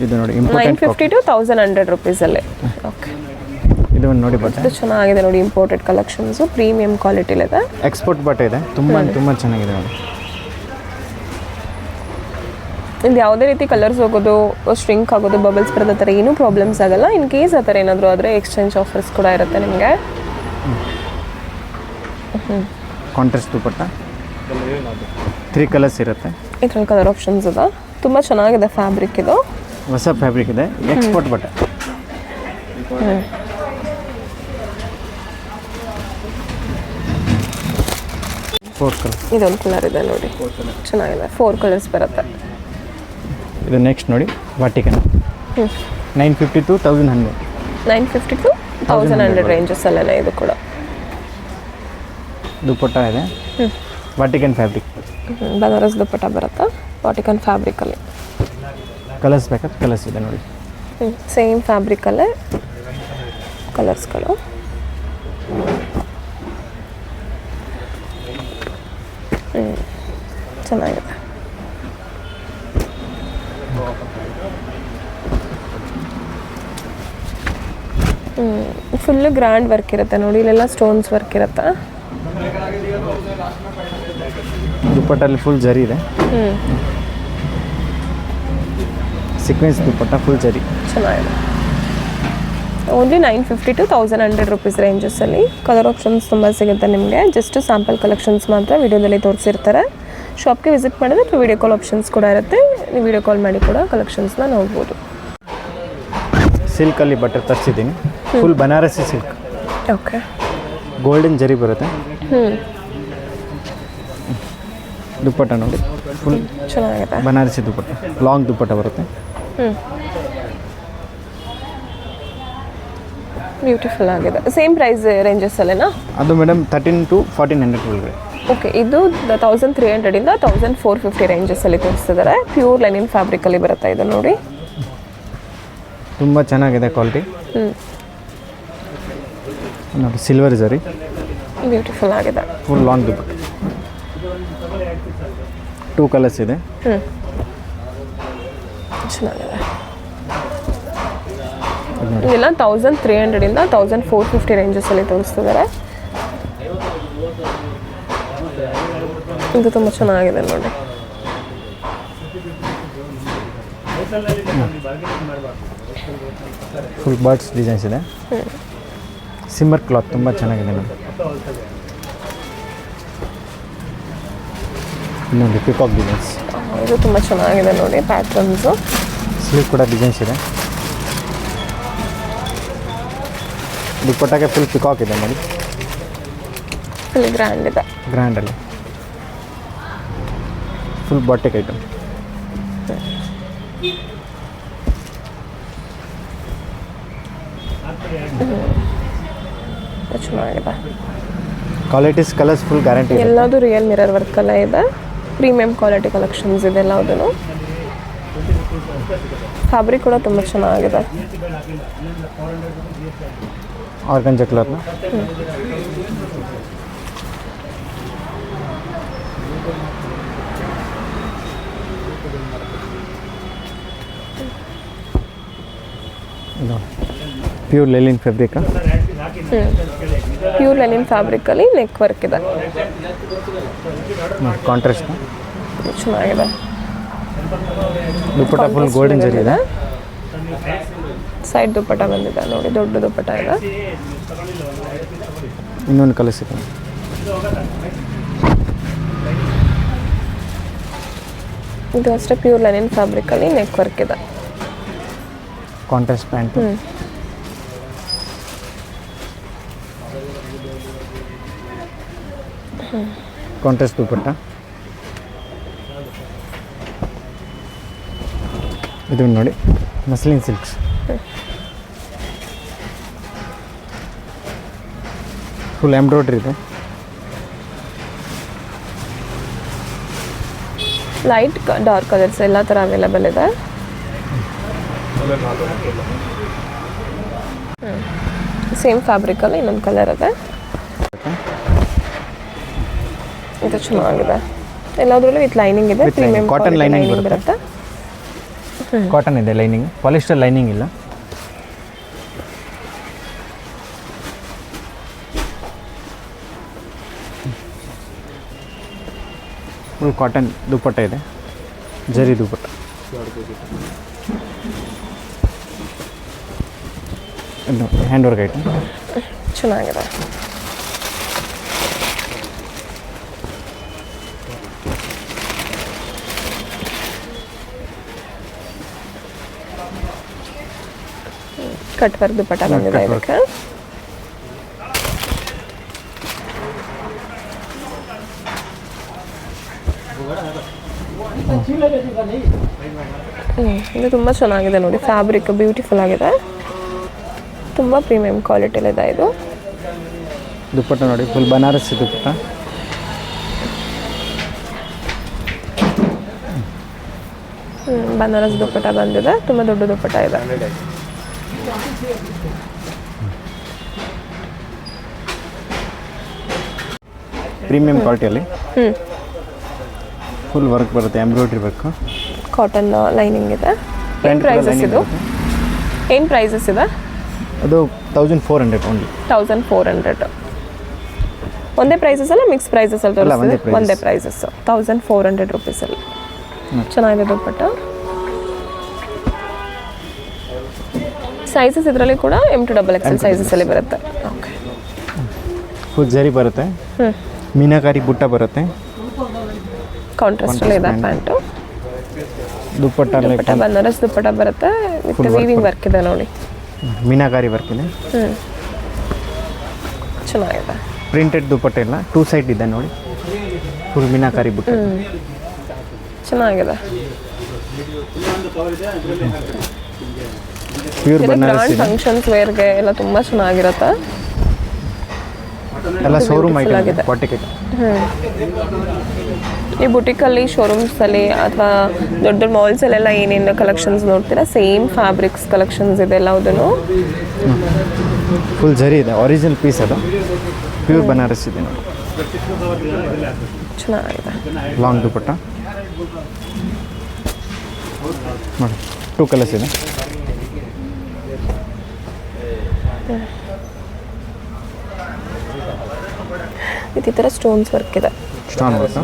ಇದು ನೋಡಿ ಇಂಪಾರ್ಟೆಂಟ್. 950 to 1100 ರುಪೀಸಲ್ಲಿ. ಓಕೆ, ಇದು ಒಂದು ನೋಡಿ ಬಟ್ಟೆ. ಇದು ಚೆನ್ನಾಗಿದೆ ನೋಡಿ. ಇಂಪೋರ್ಟೆಡ್ ಕಲೆಕ್ಷನ್ಸು ಪ್ರೀಮಿಯಂ ಕ್ವಾಲಿಟಿಲಿದೆ. ಎಕ್ಸ್ಪೋರ್ಟ್ ಬಟ್ಟೆ ಇದೆ. ತುಂಬ ಚೆನ್ನಾಗಿದೆ ನೋಡಿ. ಇದು ಯಾವುದೇ ರೀತಿ ಕಲರ್ಸ್ ಹೋಗೋದು, ಸ್ಟ್ರಿಂಕ್ ಆಗೋದು, ಬಬಲ್ಸ್ ಬರೋದು, ಆ ಥರ ಏನೂ ಪ್ರಾಬ್ಲಮ್ಸ್ ಆಗಲ್ಲ. ಇನ್ ಕೇಸ್ ಆ ಥರ ಏನಾದರೂ ಆದರೆ ಎಕ್ಸ್ಚೇಂಜ್ ಆಫರ್ಸ್ ಕೂಡ ಇರುತ್ತೆ ನಿಮಗೆ. ಕಾಂಟ್ರಾಸ್ಟ್ ದುಪ್ಪಟ್ಟ 3 ಕಲರ್ಸ್ ಇರುತ್ತೆ. ಇದರಲ್ಲಿ ಕಲರ್ ಆಪ್ಷನ್ಸ್ ಇದೆ. ತುಂಬ ಚೆನ್ನಾಗಿದೆ ಫ್ಯಾಬ್ರಿಕ್. ಇದು ಹೊಸ ಫ್ಯಾಬ್ರಿಕ್ ಇದೆ. ಎಕ್ಸ್ಪೋರ್ಟ್ ಬಟ್ಟೆ. ಇದೊಂದು ಕಲರ್ ಇದೆ ನೋಡಿ, ಚೆನ್ನಾಗಿದೆ. 4 ಕಲರ್ಸ್ ಬರುತ್ತೆ. ಇದು ನೆಕ್ಸ್ಟ್ ನೋಡಿ ವಾಟಿಕನ್. 950 to 1100. 950 to 1100 ರೇಂಜಸ್ಸಲ್ಲೇ ಇದು ಕೂಡ. ದುಪ್ಪಟ್ಟ ಇದೆ. ವಾಟಿಕನ್ ಫ್ಯಾಬ್ರಿಕ್. ಬನಾರಸ್ ದುಪ್ಪಟ್ಟ ಬರುತ್ತೆ ವಾಟಿಕನ್ ಫ್ಯಾಬ್ರಿಕಲ್ಲಿ. ಕಲರ್ಸ್ ಬೇಕಾದ್ರೆ ಕಲರ್ಸ್ ಇದೆ ನೋಡಿ. ಸೇಮ್ ಫ್ಯಾಬ್ರಿಕಲ್ಲೇ ಕಲರ್ಸ್ಗಳು. ಚೆನ್ನಾಗಿದೆ. ಫುಲ್ಲು ಗ್ರ್ಯಾಂಡ್ ವರ್ಕ್ ಇರುತ್ತೆ ನೋಡಿ, ಇಲ್ಲೆಲ್ಲ ಸ್ಟೋನ್ಸ್ ವರ್ಕ್ ಇರುತ್ತೆ. ದುಪ್ಪಟ್ಟಲ್ಲಿ ಫುಲ್ ಜರಿ ಇದೆ, ಸೀಕ್ವೆನ್ಸ್ ದುಪ್ಪಟ್ಟ ಫುಲ್ ಜರಿ. ಚೆನ್ನಾಗಿದೆ. ಓನ್ಲಿ 950 to 1100 rupees ರೇಂಜಸ್ಸಲ್ಲಿ ಕಲರ್ ಆಪ್ಷನ್ಸ್ ತುಂಬ ಸಿಗುತ್ತೆ ನಿಮಗೆ. ಜಸ್ಟ್ ಸ್ಯಾಂಪಲ್ ಕಲೆಕ್ಷನ್ಸ್ ಮಾತ್ರ ವಿಡಿಯೋದಲ್ಲಿ ತೋರಿಸಿರ್ತಾರೆ. ಶಾಪ್ಗೆ ವಿಸಿಟ್ ಮಾಡಿದ್ರೆ ಅಥವಾ ವಿಡಿಯೋ ಕಾಲ್ ಆಪ್ಷನ್ಸ್ ಕೂಡ ಇರುತ್ತೆ, ನೀವು ವಿಡಿಯೋ ಕಾಲ್ ಮಾಡಿ ಕೂಡ ಕಲೆಕ್ಷನ್ಸ್ನ ನೋಡ್ಬೋದು. ಸಿಲ್ಕಲ್ಲಿ ಬಟ್ಟೆ ತರಿಸಿದ್ದೀನಿ, full Banarasi silk. Okay, golden zari ಬರುತ್ತೆ. ದುಪ್ಪಟ್ಟ ನೋಡಿ ಫುಲ್ ಚೆನ್ನಾಗಿದೆ, ಬನಾರಸಿ ದುಪ್ಪಟ್ಟ, ಲಾಂಗ್ ದುಪ್ಪಟ್ಟ ಬರುತ್ತೆ. ಬ್ಯೂಟಿಫುಲ್ ಆಗಿದೆ. ಸೇಮ್ ಪ್ರೈಸ್ ರೇಂಜಸ್ಸಲ್ಲೇನಾ? ಅದು ಮೇಡಮ್ 1300 to 1400 ಒಳಗಡೆ. ಓಕೆ, ಇದು 1300 ಇಂದ 1450 ರೇಂಜಸ್ಸಲ್ಲಿ ತೋರಿಸ್ತಿದ್ದಾರೆ. ಪ್ಯೂರ್ ಲೈನಿನ್ ಫ್ಯಾಬ್ರಿಕಲ್ಲಿ ಬರುತ್ತೆ ಇದು ನೋಡಿ. ತುಂಬ ಚೆನ್ನಾಗಿದೆ ಕ್ವಾಲಿಟಿ. ನೋಡಿ ಸಿಲ್ವರ್ ಜರಿ, ಬ್ಯೂಟಿಫುಲ್ ಆಗಿದೆ. ಫುಲ್ ಲಾಂಗ್ ದುಪ್ಪಟ್ಟ, 2 ಕಲರ್ಸ್ ಇದೆ. ಚೆನ್ನಾಗಿದೆ. ಇದೆಲ್ಲ 1300 ಇಂದ 1450 ರೇಂಜಸ್ಸಲ್ಲಿ ತೋರಿಸ್ತಿದ್ದಾರೆ. ಇದು ತುಂಬ ಚೆನ್ನಾಗಿದೆ ನೋಡಿ. ಫುಲ್ ಬರ್ಡ್ಸ್ ಡಿಸೈನ್ಸ್ ಇದೆ. ಸಿಮ್ಮರ್ ಕ್ಲಾತ್ ತುಂಬ ಚೆನ್ನಾಗಿದೆ ನೋಡಿ. ಇನ್ನೊಂದು ಪಿಕಾಕ್ ಡಿಸೈನ್ಸ್, ಇದು ತುಂಬ ಚೆನ್ನಾಗಿದೆ ನೋಡಿ. ಪ್ಯಾಟ್ರನ್ಸು ಸ್ಲೀವ್ ಕೂಡ ಡಿಸೈನ್ಸ್ ಇದೆ. ದುಪ್ಪಟ್ಟಕ್ಕೆ ಫುಲ್ ಪಿಕಾಕ್ ಇದೆ ನೋಡಿ, ಫುಲ್ ಗ್ರ್ಯಾಂಡ್ ಇದೆ. ಗ್ರ್ಯಾಂಡಲ್ಲಿ ಫುಲ್ ಬಾಟಿಕ್ ಐಟಮ್. ಚೆನ್ನಾಗಿದೆ. ಕ್ವಾಲಿಟೀಸ್ ಕಲರ್ಸ್ ಫುಲ್ ಗ್ಯಾರಂಟಿ ಇದೆ. ಎಲ್ಲದು ರಿಯಲ್ ಮಿರರ್ ವರ್ಕಲ್ಲ ಇದೆ. ಪ್ರೀಮಿಯಂ ಕ್ವಾಲಿಟಿ ಕಲೆಕ್ಷನ್ಸ್ ಇದೆ ಎಲ್ಲದೂ. ಫ್ಯಾಬ್ರಿಕ್ ಕೂಡ ತುಂಬ ಚೆನ್ನಾಗಿದೆ. ಆರ್ಗಂಜಾ ಕಲರ್ನ pure linen fabric. Pure linen ಫ್ಯಾಬ್ರಿಕಲ್ಲಿ ನೆಕ್ ವರ್ಕ್ ಇದೆ. ಕಾಂಟ್ರಾಸ್ಟ್ ಚೆನ್ನಾಗಿದೆ. ದುಪ್ಪಟ್ಟ ಫುಲ್ ಗೋಲ್ಡನ್ ಜರಿ ಇದೆ. ಸೈಡ್ ದುಪ್ಪಟ್ಟ ಬಂದಿದೆ ನೋಡಿ, ದೊಡ್ಡ ದುಪ್ಪಟ್ಟ ಇದೆ. ಇನ್ನೊಂದು ಕಲರ್ ಸಿಗುತ್ತೆ. ಇದು ಅಷ್ಟೇ ಪ್ಯೂರ್ ಲೆನಿನ್ ಫ್ಯಾಬ್ರಿಕಲ್ಲಿ ನೆಕ್ ವರ್ಕ್ ಇದೆ. ಕಾಂಟ್ರಾಸ್ಟ್ ಪ್ಯಾಂಟ್, ಕಾಂಟ್ರಾಸ್ಟ್ ದುಪ್ಪಟ್ಟ. ಇದು ನೋಡಿ ಮಸ್ಲಿನ್ ಸಿಲ್ಕ್ಸ್, ಫುಲ್ ಎಂಬ್ರಾಯ್ಡ್ರಿ ಇದೆ. ಲೈಟ್ ಡಾರ್ಕ್ ಕಲರ್ಸ್ ಎಲ್ಲ ಥರ ಅವೈಲೇಬಲ್ ಇದೆ. ಸೇಮ್ ಫ್ಯಾಬ್ರಿಕಲ್ಲಿ ಇನ್ನೊಂದು ಕಲರ್ ಇದೆ. ಇದು ಚೆನ್ನಾಗಿದೆ. ಎಲ್ಲದರಲ್ಲೂ ವಿತ್ ಲೈನಿಂಗ್ ಇದೆ. ಪ್ರೀಮಿಯಂ ಕಾಟನ್ ಲೈನಿಂಗ್ ಬರುತ್ತೆ. ಕಾಟನ್ ಇದೆ ಲೈನಿಂಗ್, ಪಾಲಿಸ್ಟರ್ ಲೈನಿಂಗ್ ಇಲ್ಲ. ಫುಲ್ ಕಾಟನ್ ದುಪ್ಪಟ್ಟ ಇದೆ, ಜರಿ ದುಪ್ಪಟ್ಟ. ಹ್ಯಾಂಡ್ ವರ್ಕ್ ಐಟಮ್ ಚೆನ್ನಾಗಿದೆ. ಕಟ್ ವರ್ಕ್ ದುಪ್ಪಟ್ಟ ಬಂದಿದೆ ಇದಕ್ಕೆ. ಇದು ತುಂಬ ಚೆನ್ನಾಗಿದೆ ನೋಡಿ. ಫ್ಯಾಬ್ರಿಕ್ ಬ್ಯೂಟಿಫುಲ್ ಆಗಿದೆ. ತುಂಬ ಪ್ರೀಮಿಯಂ ಕ್ವಾಲಿಟಿಲಿದೆ ಇದು. ದುಪ್ಪಟ್ಟ ನೋಡಿ ಫುಲ್ ಬನಾರಸಿ ದುಪ್ಪಟ್ಟ. ಬನಾರಸ್ ದುಪ್ಪಟ್ಟ ಬಂದಿದೆ. ತುಂಬ ದೊಡ್ಡ ದುಪ್ಪಟ್ಟ ಇದೆ. ಪ್ರೀಮಿಯಂ ಕ್ವಾಲಿಟಿಯಲ್ಲಿ ಫುಲ್ ವರ್ಕ್ ಬರುತ್ತೆ, ಎಂಬ್ರಾಯ್ಡ್ರಿ ವರ್ಕ್. ಕಾಟನ್ ಲೈನಿಂಗ್ ಇದೆ. ಏನು Pant ಕೂಡ ಪ್ರೈಸಸ್ lining ಇದು? ಬರುತ್ತೆ. ಏನು ಪ್ರೈಸಸ್ ಇದೆ? ಅದು 1400 ಓನ್ಲಿ. 1400. ಒಂದೇ ಪ್ರೈಸಸ್ ಅಲ್ಲ, ಮಿಕ್ಸ್ ಪ್ರೈಸಸ್ ಅಲ್ಲಿ ಅಲ್ಲ, ಒಂದೇ ತೋರಿಸ್ತೀವಿ. ಒಂದೇ ಪ್ರೈಸಸ್ 1400 ರುಪೀಸಲ್ಲಿ. ಚೆನ್ನಾಗಿದೆ ದುಪ್ಪಟ್ಟ. ಸೈಜಸ್ ಇದರಲ್ಲಿ ಕೂಡ M to XXL ಸೈಜಸಲ್ಲಿ ಬರುತ್ತೆ. ಓಕೆ, ಫುಲ್ ಜರಿ ಬರುತ್ತೆ, ಮೀನಾಕಾರಿ ಬುಟ್ಟ ಬರುತ್ತೆ, ಕಾಂಟ್ರಾಸ್ಟಲ್ಲಿ ಇದೆ ಪ್ಯಾಂಟು. ದುಪ್ಪಟ್ಟ ಬನಾರಸ್ ದುಪ್ಪಟ್ಟ ಬರುತ್ತೆ ವಿತ್ ವೀವಿಂಗ್ ವರ್ಕ್ ಇದೆ ನೋಡಿ. ಮೀನಾಕಾರಿ ವರ್ಕ್ ಇದೆ. ಚೆನ್ನಾಗಿದೆ. ಪ್ರಿಂಟೆಡ್ ದುಪ್ಪಟ್ಟ ಇಲ್ಲ, 2 ಸೈಡ್ ಇದೆ ನೋಡಿ, ಫುಲ್ ಮೀನಾಕಾರಿ ಬುಟ್ಟ. ಚೆನ್ನಾಗಿದೆ. ಪ್ಯೂರ್ ಬನಾರಸ್ ಗ್ರ್ಯಾಂಡ್ ಇದೆ. ಫಂಕ್ಷನ್ಸ್ ವೇರ್ಗೆ ಎಲ್ಲ ತುಂಬ ಚೆನ್ನಾಗಿರುತ್ತೆ. ಎಲ್ಲ ಶೋರೂಮ್ beautiful ಐಟಮ್ ಆಗಿದೆ. ಕ್ವಾಟಿಕೆ. ಈ ಬುಟಿಕಲ್ಲಿ ಶೋರೂಮ್ಸಲ್ಲಿ ಅಥವಾ ದೊಡ್ಡ ದೊಡ್ಡ ಮಾಲ್ಸಲ್ಲೆಲ್ಲ ಏನೇನು ಕಲೆಕ್ಷನ್ಸ್ ನೋಡ್ತೀರಾ, ಸೇಮ್ ಫ್ಯಾಬ್ರಿಕ್ಸ್ ಕಲೆಕ್ಷನ್ಸ್ ಇದೆ ಎಲ್ಲದೂ. ಫುಲ್ ಜರಿ ಇದೆ, ಒರಿಜಿನಲ್ ಪೀಸ್ ಅದು, ಪ್ಯೂರ್ ಬನಾರಸ್ ಇದೆ ನೋಡಿ. ಚೆನ್ನಾಗಿದೆ. ಲಾಂಗ್ ದುಪ್ಪಟ್ಟ ನೋಡಿ, 2 ಕಲರ್ಸ್ ಇದೆ. ಈ ಥರ ಸ್ಟೋನ್ಸ್ ವರ್ಕ್ ಇದೆ. ಸ್ಟಾನ್ ಬರುತ್ತೆ.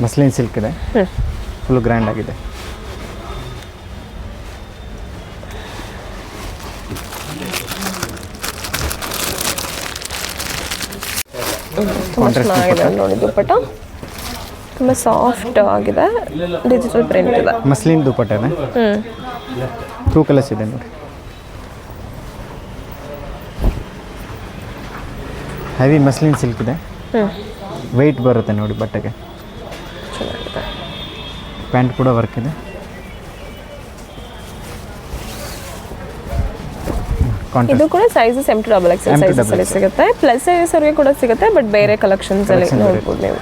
ಮಸ್ಲಿನ್ ಸಿಲ್ಕ್ ಇದೆ, ಫುಲ್ ಗ್ರ್ಯಾಂಡ್ ಆಗಿದೆ. ತುಂಬ ಚೆನ್ನಾಗಿದೆ ನೋಡಿ ದುಪ್ಪಟ್ಟ. ತುಂಬ ಸಾಫ್ಟ್ ಆಗಿದೆ, ಡಿಜಿಟಲ್ ಪ್ರಿಂಟ್ ಇದೆ. ಮಸ್ಲಿನ್ ದುಪ್ಪಟ್ಟ ಇದೆ, 2 ಕಲರ್ಸ್ ಇದೆ ನೋಡಿ. ಹೆವಿ ಮಸ್ಲಿನ್ ಸಿಲ್ಕ್ ಇದೆ, ವೆಯ್ಟ್ ಬರುತ್ತೆ ನೋಡಿ ಬಟ್ಟೆಗೆ. ಚೆನ್ನಾಗಿದೆ. ಪ್ಯಾಂಟ್ ಕೂಡ ವರ್ಕ್ ಇದೆ. ಇದು ಕೂಡ ಸೈಜಸ್ M to XXL ಸೈಜಸಲ್ಲಿ ಸಿಗುತ್ತೆ. ಪ್ಲಸ್ ಸೈಜಸ್ವರೆಗೆ ಕೂಡ ಸಿಗುತ್ತೆ, ಬಟ್ ಬೇರೆ ಕಲೆಕ್ಷನ್ಸಲ್ಲಿ ನೋಡ್ಬೋದು ನೀವು.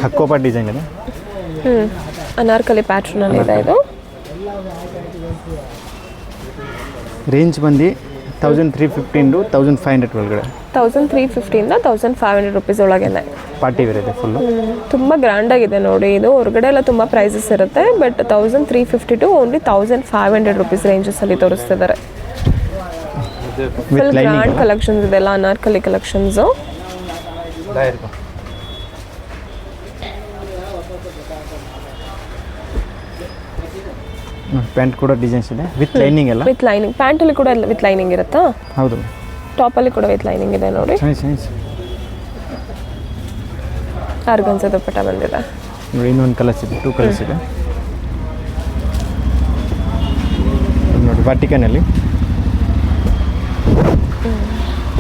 ಹಕ್ಕೋಪ ಡಿಸೈನ್ ಇದೆ. ಅನಾರ್ಕಲಿ ಪ್ಯಾಟ್ರನಲ್ಲಿ ಇದೆ ಇದು. ರೇಂಜ್ ಬಂದು 1315 to 1500 ಒಳಗಡೆ. 1350 ಇಂದ 1500 ರುಪೀಸ್ ಒಳಗೇನೆ. ಪಾರ್ಟಿ ವೇರ್ ಇದೆ ಫುಲ್ಲು. ತುಂಬ ಗ್ರ್ಯಾಂಡ್ ಆಗಿದೆ ನೋಡಿ. ಇದು ಹೊರಗಡೆ ಎಲ್ಲ ತುಂಬ ಪ್ರೈಸಸ್ ಇರುತ್ತೆ, ಬಟ್ 1350 ಟು ಓನ್ಲಿ 1500 ರುಪೀಸ್ ರೇಂಜಸಲ್ಲಿ ತೋರಿಸ್ತಿದ್ದಾರೆ. ಫುಲ್ ಗ್ರ್ಯಾಂಡ್ ಕಲೆಕ್ಷನ್ಸ್ ಇದೆಲ್ಲ, ಅನಾರ್ಕಲಿ ಕಲೆಕ್ಷನ್ಸು. ಪ್ಯಾಂಟ್ ಕೂಡ ಡಿಸೈನ್ಸ್ ಇದೆ ವಿತ್ ಲೈನಿಂಗ್ ಎಲ್ಲ. ವಿತ್ ಲೈನಿಂಗ್, ಪ್ಯಾಂಟಲ್ಲಿ ಕೂಡ ವಿತ್ ಲೈನಿಂಗ್ ಇರುತ್ತಾ? ಹೌದು. ಟಾಪಲ್ಲಿ ಕೂಡ ವಿತ್ ಲೈನಿಂಗ್ ಇದೆ ನೋಡಿ. ಆರ್ಗನ್ಸಾ ದುಪ್ಪಟ್ಟ ಬಂದಿದೆ ನೋಡಿ. ಇನ್ನೊಂದು ಕಲರ್ಸ್ ಇದೆ, 2 ಕಲರ್ಸ್ ಇದೆ ನೋಡಿ. ವಾಟಿಕನಲ್ಲಿ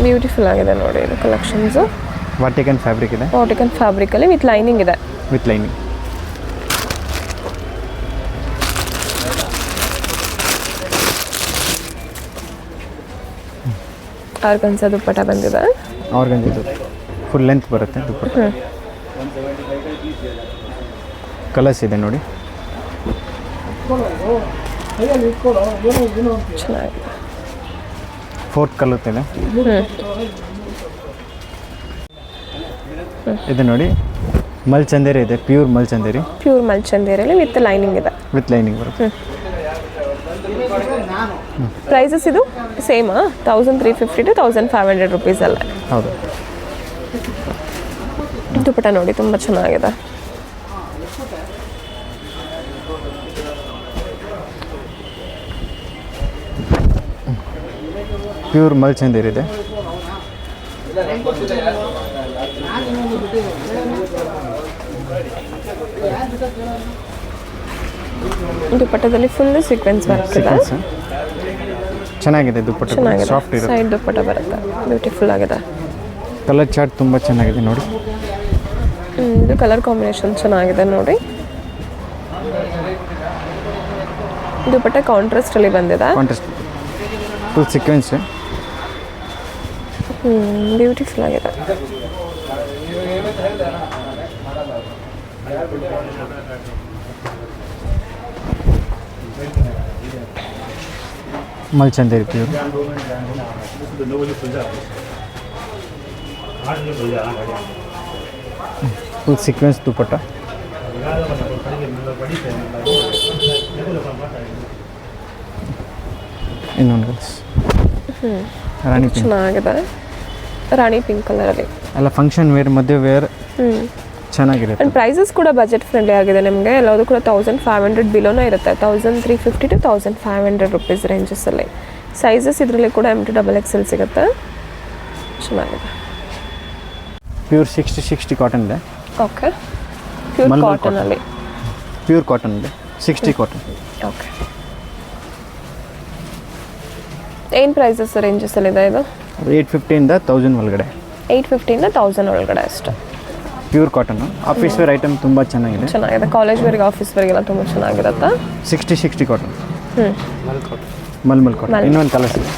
ಬ್ಯೂಟಿಫುಲ್ ಆಗಿದೆ ನೋಡಿ ಇದು ಕಲೆಕ್ಷನ್ಸು. ವಾಟಿಕನ್ ಫ್ಯಾಬ್ರಿಕ್ ಇದೆ. ವಾಟಿಕನ್ ಫ್ಯಾಬ್ರಿಕಲ್ಲಿ ವಿತ್ ಲೈನಿಂಗ್ ಇದೆ. With lining. ಆರ್ಗನ್ಸಾ ದುಪ್ಪಟ್ಟ ಬಂದಿದೆ. ಆರ್ಗನ್ಸಾ ಇದು ಫುಲ್ ಲೆಂತ್ ಬರುತ್ತೆ ದುಪ್ಪಟ್ಟ. ಕಲರ್ಸ್ ಇದೆ ನೋಡಿ. ಚೆನ್ನಾಗಿದೆ. 4th ಕಲರ್ ಇದೆ. ಇದು ನೋಡಿ, ಮಲ್ಚಂದೇರಿ ಇದೆ, ಪ್ಯೂರ್ ಮಲ್ಚಂದೇರಿ. ಪ್ಯೂರ್ ಮಲ್ಚಂದೇರಿಯಲ್ಲಿ ವಿತ್ ಲೈನಿಂಗ್ ಇದೆ. ವಿತ್ ಲೈನಿಂಗ್ ಬರುತ್ತೆ. ಪ್ರೈಸಸ್ ಇದು ಸೇಮಾ? 1350 ಟು 1500 ರುಪೀಸ್ ಅಲ್ಲ? ಹೌದು. ದುಪ್ಪಟ್ಟ ನೋಡಿ ತುಂಬ ಚೆನ್ನಾಗಿದೆ. ಪ್ಯೂರ್ ಮಲ್ಚಂದೇರಿ ಇದೆ. ದುಪ್ಪಟ್ಟದಲ್ಲಿ ಫುಲ್ ಸೀಕ್ವೆನ್ಸ್ ವರ್ಕ್ ಇದೆ. ಚೆನ್ನಾಗಿದೆ ದುಪ್ಪಟ್ಟ, ಚೆನ್ನಾಗಿದೆ. ಸಾಫ್ಟ್ ಇದೆ. ಸೈಡ್ ದುಪ್ಪಟ್ಟ ಬರುತ್ತೆ, ಬ್ಯೂಟಿಫುಲ್ ಆಗಿದೆ. ಕಲರ್ ಚಾರ್ಟ್ ತುಂಬ ಚೆನ್ನಾಗಿದೆ ನೋಡಿ. ಇದು ಕಲರ್ ಕಾಂಬಿನೇಷನ್ ಚೆನ್ನಾಗಿದೆ ನೋಡಿ. ದುಪ್ಪಟ್ಟ ಕಾಂಟ್ರಾಸ್ಟಲ್ಲಿ ಬಂದಿದೆ. Contrast full sequence. ಬ್ಯೂಟಿಫುಲ್ ಆಗಿದೆ. ಮಲ್ಚಂದೇರಿ ಪ್ಯೂರ್. ಫುಲ್ ಸೀಕ್ವೆನ್ಸ್ ದುಪ್ಪಟ್ಟ. ಇನ್ನೊಂದು ಕಲರ್ಸ್ ರಾಣಿ ಪಿಂಕ್. ಚೆನ್ನಾಗಿದೆ, ರಾಣಿ ಪಿಂಕ್ ಕಲರಲ್ಲಿ ಎಲ್ಲ ಫಂಕ್ಷನ್ ವೇರ್, ಮದುವೆ ವೇರ್ ಚೆನ್ನಾಗಿರುತ್ತೆ. ಆ್ಯಂಡ್ ಪ್ರೈಸಸ್ ಕೂಡ ಬಜೆಟ್ ಫ್ರೆಂಡ್ಲಿ ಆಗಿದೆ ನಿಮಗೆ. ಎಲ್ಲದು ಕೂಡ 1500 ಬಿಲೋನೇ ಇರುತ್ತೆ. 1350 to 1500 ರುಪೀಸ್ ರೇಂಜಸ್ಸಲ್ಲಿ. ಸೈಜಸ್ ಇದರಲ್ಲಿ ಕೂಡ M2XXL ಸಿಗುತ್ತೆ. ಚೆನ್ನಾಗಿದೆ. ಪ್ಯೂರ್ 60 ಕಾಟನ್ ಇದೆ. ಓಕೆ, ಪ್ಯೂರ್ ಮಲ್ಮಲ್ ಕಾಟನಲ್ಲಿ. ಪ್ಯೂರ್ ಕಾಟನ್ ಇದೆ, 60 ಕಾಟನ್. ಓಕೆ, ಏನು ಪ್ರೈಸಸ್ ರೇಂಜಸ್ಸಲ್ಲಿದೆ ಇದು? 850ಇಂದ 1000 ಒಳಗಡೆ. 850ಇಂದ 1000 ಒಳಗಡೆ ಅಷ್ಟು. Pure cotton office wear item ತುಂಬ ಚೆನ್ನಾಗಿದೆ. ಚೆನ್ನಾಗಿದೆ, ಕಾಲೇಜ್ ವೇರ್ಗೆ ಆಫೀಸ್ ವೇರ್ಗೆಲ್ಲ ತುಂಬ ಚೆನ್ನಾಗಿರುತ್ತೆ. 60 ಕಾಟನ್. ಮಲ್ಮಲ್ ಕಾಟನ್. ಇನ್ನೊಂದು ಕಲರ್ಸ್ ಇದೆ,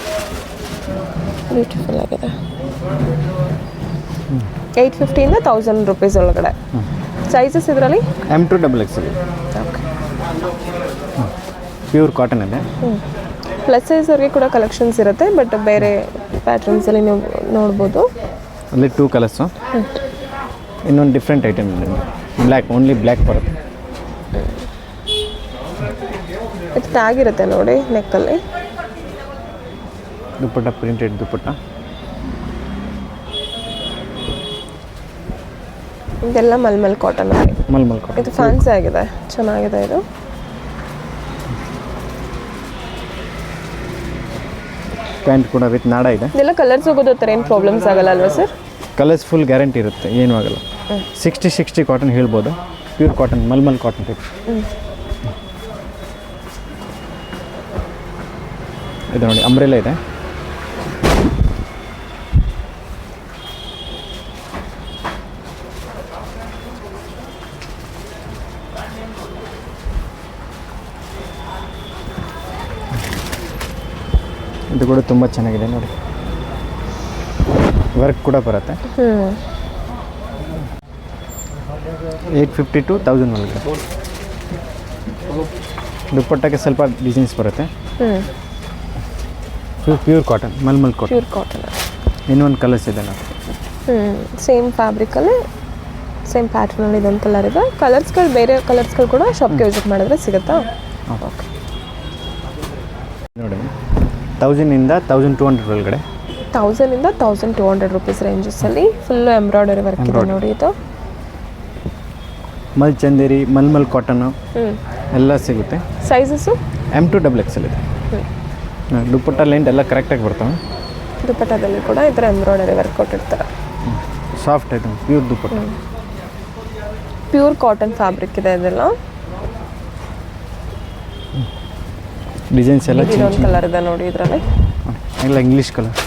ಬ್ಯೂಟಿಫುಲ್ ಆಗಿದೆ. 850ಇಂದ 1000 ರುಪೀಸ್ ಒಳಗಡೆ. ಸೈಜಸ್ ಇದರಲ್ಲಿ M2XXL. ಓಕೆ, ಪ್ಯೂರ್ ಕಾಟನ್ ಇದೆ. ಪ್ಲಸ್ ಸೈಜವ್ರಿಗೆ ಕೂಡ ಕಲೆಕ್ಷನ್ಸ್ ಇರುತ್ತೆ, ಬಟ್ ಬೇರೆ ಪ್ಯಾಟ್ರನ್ಸಲ್ಲಿ ನೀವು ನೋಡ್ಬೋದು. ಅಲ್ಲಿ 2 ಕಲರ್ಸು. ಇನ್ನೊಂದು ಡಿಫ್ರೆಂಟ್ ಐಟಮ್ ಇದೆ, ಬ್ಲ್ಯಾಕ್, ಓನ್ಲಿ ಬ್ಲ್ಯಾಕ್ ಬರುತ್ತೆ. ಇದು ಟ್ಯಾಗ್ ಇರುತ್ತೆ ನೋಡಿ ನೆಕ್ಕಲ್ಲಿ. ದುಪ್ಪಟ್ಟ ಪ್ರಿಂಟೆಡ್ ದುಪ್ಪಟ್ಟ. ಇದೆಲ್ಲ ಮಲ್ಮಲ್ ಕಾಟನ್. ಮಲ್ಮಲ್ ಕಾಟನ್. ಇದು ಫ್ಯಾನ್ಸಿ ಆಗಿದೆ, ಚೆನ್ನಾಗಿದೆ ಇದು. ಪ್ಯಾಂಟ್ ಕೂಡ ವಿತ್ ನಾಡ ಇದೆ. ಇದೆಲ್ಲ ಕಲರ್ಸ್ ಹೋಗೋದು ಥರ ಏನು ಪ್ರಾಬ್ಲಮ್ಸ್ ಆಗಲ್ಲ ಅಲ್ವಾ ಸರ್? ಕಲರ್ಸ್ ಫುಲ್ ಗ್ಯಾರಂಟಿ ಇರುತ್ತೆ, ಏನೂ ಆಗಲ್ಲ. 60 ಕಾಟನ್ ಹೇಳ್ಬೋದು. Pure cotton, mulmul cotton type. ಇದು ನೋಡಿ ಅಂಬ್ರೆಲ್ಲ ಇದೆ. ಇದು ಕೂಡ ತುಂಬ ಚೆನ್ನಾಗಿದೆ ನೋಡಿ, ವರ್ಕ್ ಕೂಡ ಬರುತ್ತೆ. 850 to 1000 ಒಳಗೆ. ದುಪ್ಪಟ್ಟಕ್ಕೆ ಸ್ವಲ್ಪ ಡಿಸೈನ್ಸ್ ಬರುತ್ತೆ. Pure cotton, mulmul cotton. Pure cotton. ಇನ್ನೊಂದು ಕಲರ್ಸ್ ಇದೆ ನಾವು. ಸೇಮ್ ಫ್ಯಾಬ್ರಿಕಲ್ಲಿ ಸೇಮ್ ಪ್ಯಾಟ್ರನಲ್ಲಿ ಇದೊಂದು ಕಲರ್ ಇದೆ. ಕಲರ್ಸ್ಗಳು ಬೇರೆ ಕಲರ್ಸ್ಗಳು ಕೂಡ ಶಾಪ್ಗೆ ವಿಸಿಟ್ ಮಾಡಿದ್ರೆ ಸಿಗುತ್ತಾ? ಓಕೆ, ನೋಡಿ 1000ಇಂದ 1200 ಒಳಗಡೆ. 1000ಇಂದ 1200 ರುಪೀಸ್ ರೇಂಜಸ್ಸಲ್ಲಿ ಫುಲ್ಲು ಎಂಬ್ರಾಯ್ಡರಿ ವರ್ಕ್ ಇದೆ ನೋಡಿ. ಇದು ಮಲ್ಚಂದೇರಿ, ಮಲ್ಮಲ್ ಕಾಟನ್ನು ಎಲ್ಲ ಸಿಗುತ್ತೆ. ಸೈಜಸ್ಸು M2XXL ಇದೆ. ದುಪ್ಪಟ್ಟ ಲೆಂಟ್ ಎಲ್ಲ ಕರೆಕ್ಟಾಗಿ ಬರ್ತವೆ. ದುಪ್ಪಟ್ಟದಲ್ಲಿ ಕೂಡ ಈ ಥರ ಎಂಬ್ರಾಯ್ಡರಿ ವರ್ಕ್ ಕೊಟ್ಟಿರ್ತಾರೆ. ಸಾಫ್ಟ್ ಐಟಮ್, ಪ್ಯೂರ್ ದುಪ್ಪಟ್ಟ. ಪ್ಯೂರ್ ಕಾಟನ್ ಫ್ಯಾಬ್ರಿಕ್ ಇದೆ ಇದೆಲ್ಲ. ಡಿಸೈನ್ಸ್ ಎಲ್ಲ ಇದೊಂದು ಕಲರ್ ಇದೆ ನೋಡಿ ಇದರಲ್ಲಿ, ಎಲ್ಲ English colour.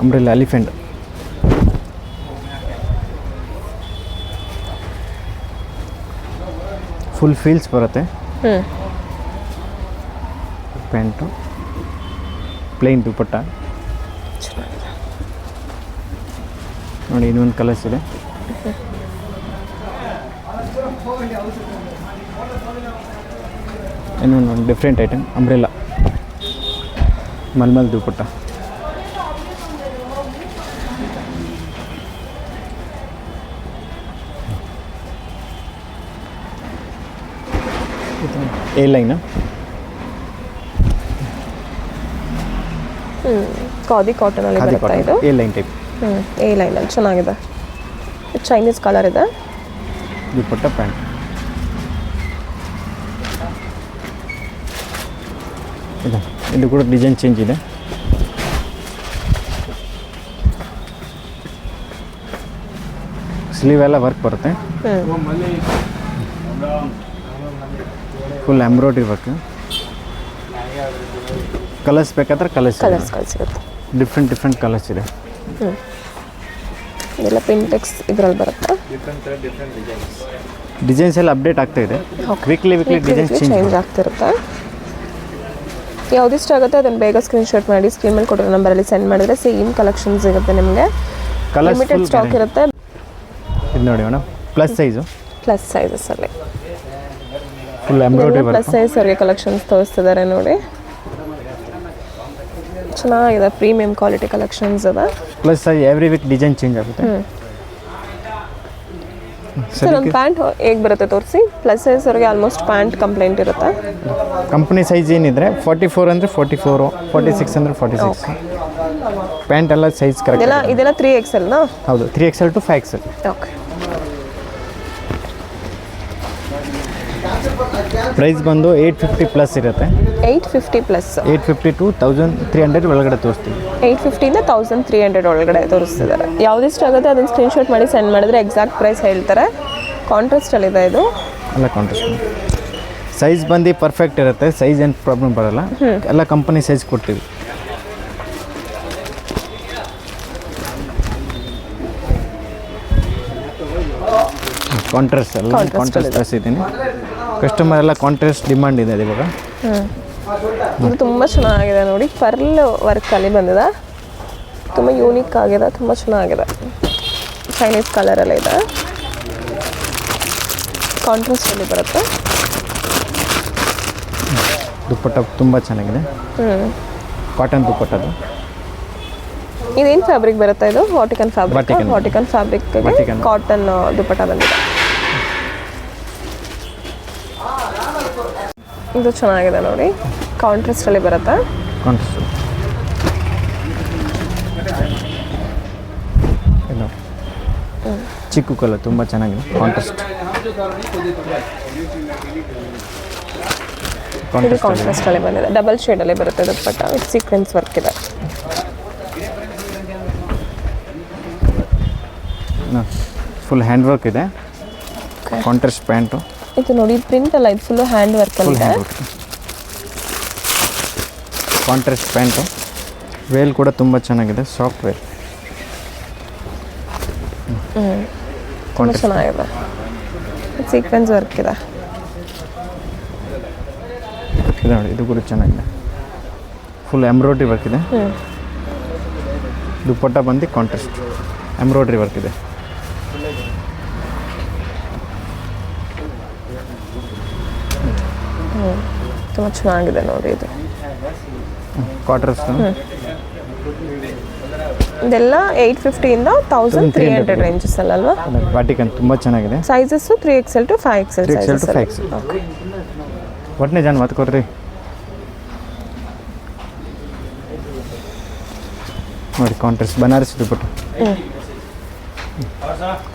Umbrella elephant. Full feels ಬರುತ್ತೆ. ಪ್ಯಾಂಟು ಪ್ಲೇನ್ ದುಪ್ಪಟ್ಟ ನೋಡಿ. ಇನ್ನೊಂದು ಕಲರ್ಸ್ ಇದೆ. ಇನ್ನೊಂದು different item, umbrella mulmul dupatta. A line. Khadi ಕಾಟನಲ್ಲಿ ಬರುತ್ತೆ ಇದು. A line type. ಎ ಲೈನಲ್ಲಿ ಚೆನ್ನಾಗಿದೆ. ಚೈನೀಸ್ ಕಲರ್ ಇದೆ. ದುಪ್ಪಟ್ಟ ಪ್ಯಾಂಟ್. ಇದು ಕೂಡ ಡಿಸೈನ್ ಚೇಂಜ್ ಇದೆ. ಸ್ಲೀವ್ ಎಲ್ಲ ವರ್ಕ್ ಬರುತ್ತೆ. Full embroidery work. ಕಲರ್ಸ್ ಬೇಕಾದ್ರೆ ಕಲರ್ಸ್ ಸಿಗುತ್ತೆ. ಡಿಫ್ರೆಂಟ್ ಕಲರ್ಸ್ ಇದೆ. ಇದೆಲ್ಲ ಪಿಂಟೆಕ್ಸ್ ಇದರಲ್ಲಿ ಬರುತ್ತೆ. ಡಿಸೈನ್ಸ್ ಎಲ್ಲ ಅಪ್ಡೇಟ್ ಆಗ್ತಾ ಇದೆ. ವೀಕ್ಲಿ ಡಿಸೈನ್ಸ್ ಚೇಂಜ್ ಆಗ್ತಿರುತ್ತೆ. ಯಾವುದಿಷ್ಟ ಆಗುತ್ತೆ ಅದನ್ನು ಬೇಗ ಸ್ಕ್ರೀನ್ಶಾಟ್ ಮಾಡಿ ಸ್ಕ್ರೀನ್ ಮೇಲೆ ಕೊಟ್ಟಿರೋ ನಂಬರಲ್ಲಿ ಸೆಂಡ್ ಮಾಡಿದರೆ ಸೇಮ್ ಕಲೆಕ್ಷನ್ಸ್ ಸಿಗುತ್ತೆ ನಿಮಗೆ. ಕಲರ್ಸ್ ಲಿಮಿಟೆಡ್ ಸ್ಟಾಕ್ ಇರುತ್ತೆ. ಇದು ನೋಡಿ ಮೇಡಮ್ ಪ್ಲಸ್ ಸೈಜು, ಪ್ಲಸ್ ಸೈಜಸ್ಸಲ್ಲಿ full embroidery plus work. Size ಅವ್ರಿಗೆ ಕಲೆಕ್ಷನ್ಸ್ ತೋರಿಸ್ತಿದ್ದಾರೆ ನೋಡಿ. ಚೆನ್ನಾಗಿದೆ, ಪ್ರೀಮಿಯಂ ಕ್ವಾಲಿಟಿ ಕಲೆಕ್ಷನ್ಸ್ ಅದ. Plus size every week design change ಆಗುತ್ತೆ. ಸರ್ ಒಂದು ಪ್ಯಾಂಟ್ ಹೇಗೆ ಬರುತ್ತೆ ತೋರಿಸಿ. ಪ್ಲಸ್ ಸೈಜ್ ಅವ್ರಿಗೆ ಆಲ್ಮೋಸ್ಟ್ ಪ್ಯಾಂಟ್ ಕಂಪ್ಲೇಂಟ್ ಇರುತ್ತೆ. ಕಂಪ್ನಿ ಸೈಜ್ ಏನಿದ್ರೆ 44 ಅಂದರೆ 44, 46 ಅಂದರೆ 46. ಪ್ಯಾಂಟ್ ಎಲ್ಲ ಸೈಜ್ ಕರೆಕ್ಟ್. ಇದೆಲ್ಲ 3XL ಹೌದು, 3XL to 5XL. Okay. Price ಬಂದು 850 ಪ್ಲಸ್ ಇರುತ್ತೆ. 850 ಪ್ಲಸ್, 850 to 1300 ಒಳಗಡೆ ತೋರಿಸ್ತೀವಿ. 850 ಇಂದ 1300 ಒಳಗಡೆ ತೋರಿಸ್ತಿದ್ದಾರೆ. ಯಾವುದಿಷ್ಟು ಆಗುತ್ತೆ ಅದನ್ನು ಸ್ಕ್ರೀನ್ಶಾಟ್ ಮಾಡಿ ಸೆಂಡ್ ಮಾಡಿದ್ರೆ ಎಕ್ಸಾಕ್ಟ್ ಪ್ರೈಸ್ ಹೇಳ್ತಾರೆ. ಕಾಂಟ್ರಾಸ್ಟಲ್ಲಿದೆ ಇದು. ಎಲ್ಲ ಕಾಂಟ್ರಾಸ್ಟ್. ಸೈಜ್ ಬಂದು ಪರ್ಫೆಕ್ಟ್ ಇರುತ್ತೆ, ಸೈಜ್ ಏನು ಪ್ರಾಬ್ಲಮ್ ಬರೋಲ್ಲ. ಎಲ್ಲ ಕಂಪನಿ ಸೈಜ್ ಕೊಡ್ತೀವಿ. ಕಾಂಟ್ರಾಸ್ಟ್ ಎಲ್ಲ ಕಾಂಟ್ರಾಸ್ಟ್ ತರಿಸಿದ್ದೀನಿ. ಕಸ್ಟಮರ್ ಎಲ್ಲ ಕಾಂಟ್ರಾಸ್ಟ್ ಡಿಮಾಂಡ್ ಇದೆ ಇವಾಗ. ಇದು ತುಂಬ ಚೆನ್ನಾಗಿದೆ ನೋಡಿ, ಪರ್ಲ್ ವರ್ಕಲ್ಲಿ ಬಂದಿದೆ. ತುಂಬ ಯೂನಿಕ್ ಆಗಿದೆ, ತುಂಬ ಚೆನ್ನಾಗಿದೆ. ಚೈನೀಸ್ ಕಲರಲ್ಲೇ ಇದೆ, ಕಾಂಟ್ರಾಸ್ಟಲ್ಲಿ ಬರುತ್ತೆ. ದುಪ್ಪಟ್ಟ ತುಂಬ ಚೆನ್ನಾಗಿದೆ, ಕಾಟನ್ ದುಪ್ಪಟ್ಟದು. ಇದೇನು ಫ್ಯಾಬ್ರಿಕ್ ಬರುತ್ತೆ ಇದು? ವಾಟಿಕನ್ ಫ್ಯಾಬ್ರಿಕ್. Vatican. ವಾಟಿಕನ್ ಫ್ಯಾಬ್ರಿಕ್ ಕಾಟನ್ ದುಪ್ಪಟ್ಟ ಬಂದಿದೆ. ಇದು ಚೆನ್ನಾಗಿದೆ ನೋಡಿ, ಕಾಂಟ್ರಾಸ್ಟಲ್ಲಿ ಬರುತ್ತೆ. ಕಾಂಟ್ರಾಸ್ಟ್ ಇದು ಚಿಕ್ಕು ಕಲರ್ ತುಂಬ ಚೆನ್ನಾಗಿದೆ. ಕಾಂಟ್ರಾಸ್ಟ್ ಇದು ಕಾಂಟ್ರಾಸ್ಟಲ್ಲಿ ಬಂದಿದೆ. ಡಬಲ್ ಶೇಡಲ್ಲಿ ಬರುತ್ತೆ ದುಪ್ಪಟ್ಟ, ವಿತ್ ಸೀಕ್ವೆನ್ಸ್ ವರ್ಕ್ ಇದೆ. ಫುಲ್ ಹ್ಯಾಂಡ್ ವರ್ಕ್ ಇದೆ. Contrast pant. ಇದು ನೋಡಿ ಪ್ರಿಂಟ್ ಅಲ್ಲ, ಇದು ಫುಲ್ಲು ಹ್ಯಾಂಡ್ ವರ್ಕ್ ಫುಲ್ ಅಲ್ಲಿ. Hand work. Contrast pant. Veil ಕೂಡ ತುಂಬ ಚೆನ್ನಾಗಿದೆ, ಸಾಫ್ಟ್ ವೇಲ್. ತುಂಬ ಚೆನ್ನಾಗಿದೆ, ಸೀಕ್ವೆನ್ಸ್ ವರ್ಕ್ ಇದೆ. ಇದು ನೋಡಿ, ಇದು ಕೂಡ ಚೆನ್ನಾಗಿದೆ. ಫುಲ್ ಎಂಬ್ರಾಯ್ಡ್ರಿ ವರ್ಕ್ ಇದೆ. ದುಪ್ಪಟ್ಟ ಬಂದು ಕಾಂಟ್ರಾಸ್ಟ್ ಎಂಬ್ರಾಯ್ಡ್ರಿ ವರ್ಕ್ ಇದೆ. ತುಂಬ ಚೆನ್ನಾಗಿದೆ ನೋಡಿ ಇದು. ಕಾಂಟ್ರಾಸ್ಟ್ ಇದೆಲ್ಲ 850 ಇಂದ 1300 ರೇಂಜಸ್ ಅಲ್ವಾ? ವಾಟಿಕನ್ ತುಂಬ ಚೆನ್ನಾಗಿದೆ. Sizes 3XL to 5XL 3XL to 5XL. ಒಟ್ಟನೆ ಜನ ಮಾತು ಕೊಡ್ರಿ ನೋಡಿ. ಕಾಂಟ್ರಾಸ್ಟ್ ಬನಾರಸಿ ದುಪ್ಪಟ್ಟ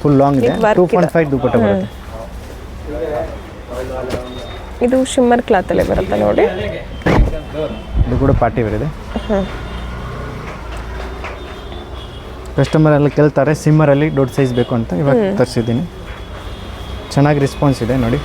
ಫುಲ್ ಲಾಂಗ್ ಇದೆ. 2.5 ದುಪ್ಪಟ್ಟ ಬರುತ್ತೆ. ಇದು ಶಿಮ್ಮರ್ ಕ್ಲಾತಲ್ಲೇ ಬರುತ್ತೆ ನೋಡಿ. ಇದು ಕೂಡ ಪಾರ್ಟಿ ವೇರ್ ಇದೆ. ಕಸ್ಟಮರ್ ಎಲ್ಲ ಕೇಳ್ತಾರೆ ಸಿಮ್ಮರಲ್ಲಿ ದೊಡ್ಡ ಸೈಜ್ ಬೇಕು ಅಂತ, ಇವಾಗ ತರಿಸಿದ್ದೀನಿ. ಚೆನ್ನಾಗಿ ರೆಸ್ಪಾನ್ಸ್ ಇದೆ ನೋಡಿ.